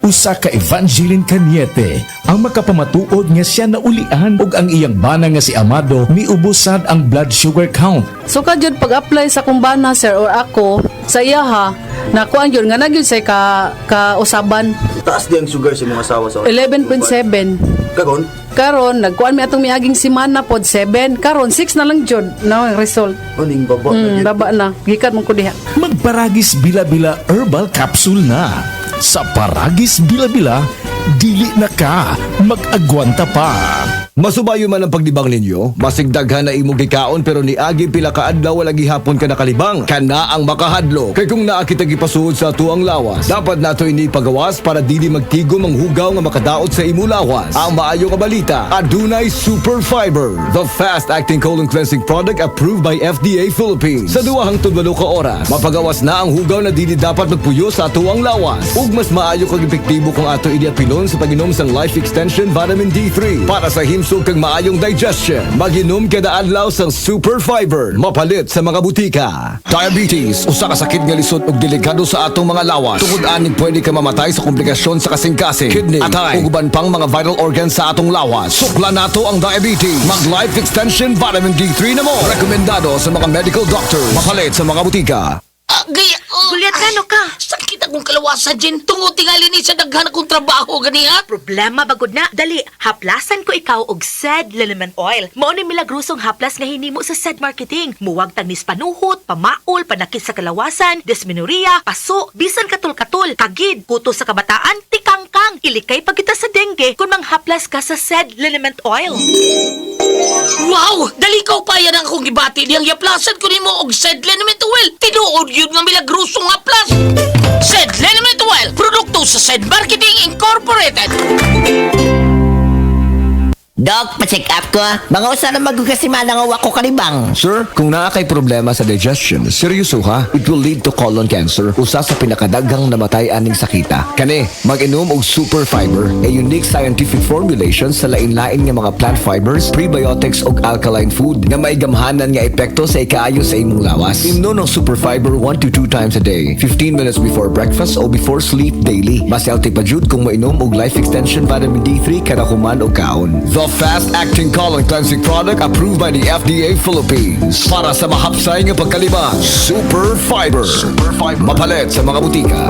Usa ka Evangeline Cañete ang makapamatuod nga siya naulian ug ang iyang bana nga si Amado miubusad ang blood sugar count. So kadyod pag-apply sa kumbana sir or ako sa iya ha, nakuan yun nga nagyud say ka usaban Taas di ang sugar sa mga asawa sa 11.7. Karon, Karon nagkuan mi atong miaging semana pod 7. Karon 6 na lang jud na ang result. uning baba na yun. Baba na. Gikat mo ko diha. Magparagis bila-bila herbal capsule na. Sa Paragis Bila-Bila, dili na ka mag-agwanta pa. Masubayo man ang pagdibang ninyo, masigdaghan na imong gikaon pero niagi pila ka adlaw wala gihapon ka nakalibang. Kana ang makahadlo. Kay kung naa kita gipasuod sa tuang lawas, dapat nato ini pagawas para dili magtigom ang hugaw nga makadaot sa imo lawas. Ang maayo nga balita, adunay Super Fiber, the fast-acting colon cleansing product approved by FDA Philippines. Sa 2 hangtod 8 ka oras, mapagawas na ang hugaw na dili dapat magpuyo sa tuang lawas. Ug mas maayo kag epektibo kung ato ini apilon sa pag-inom sang Life Extension Vitamin D3 para sa himsog kag maayong digestion. Mag-inom kada adlaw sang Super Fiber, mapalit sa mga butika. Diabetes, usa ka sakit nga lisod ug delikado sa atong mga lawas. Tungod ani pwede ka mamatay sa komplikasyon sa kasing-kasing, kidney, atay, ug uban pang mga vital organs sa atong lawas. Sukla nato ang diabetes. Mag Life Extension Vitamin D3 na mo. Rekomendado sa mga medical doctor. Mapalit sa mga butika. Gulyat ano ka? Sakit akong kalawasan, Jen. Tungod tingali ni sa daghan akong trabaho, ganiha. Problema bagod na. Dali, haplasan ko ikaw og SED Liniment Oil. Mao ni milagrosong haplas nga hinimo sa SED Marketing. Muwag tagnis panuhot, pamaol, panakit sa kalawasan, dysmenorrhea, paso, bisan katul-katul, kagid, kuto sa kabataan, tikangkang. Ilikay pag kita sa dengue kung manghaplas ka sa SED Liniment Oil. Wow! Dali ka pa yan ang akong gibati niyang yaplasan ko ni mo og Sed Liniment Oil. Tinuod yun nga milagrosong haplas. Sed Liniment Oil, produkto sa Sed Marketing Incorporated. Dok, pa-check up ko. Mga usa na magkasimana nga wako kalibang. Sir, kung naa kay problema sa digestion, seryoso ha, it will lead to colon cancer, usa sa pinakadaghang namatay aning sakita. Kani, mag-inom og Super Fiber, a unique scientific formulation sa lain-lain nga mga plant fibers, prebiotics ug alkaline food nga may gamhanan nga epekto sa ikaayo sa imong lawas. Imnon ang Super Fiber 1 to 2 times a day, 15 minutes before breakfast o before sleep daily. Mas healthy pa jud kung mainom og Life Extension Vitamin D3 kada human o kaon. The fast-acting colon cleansing product approved by the FDA Philippines. Para sa mahapsay nga pagkalibang, Super Fiber. Mapalit sa mga butika.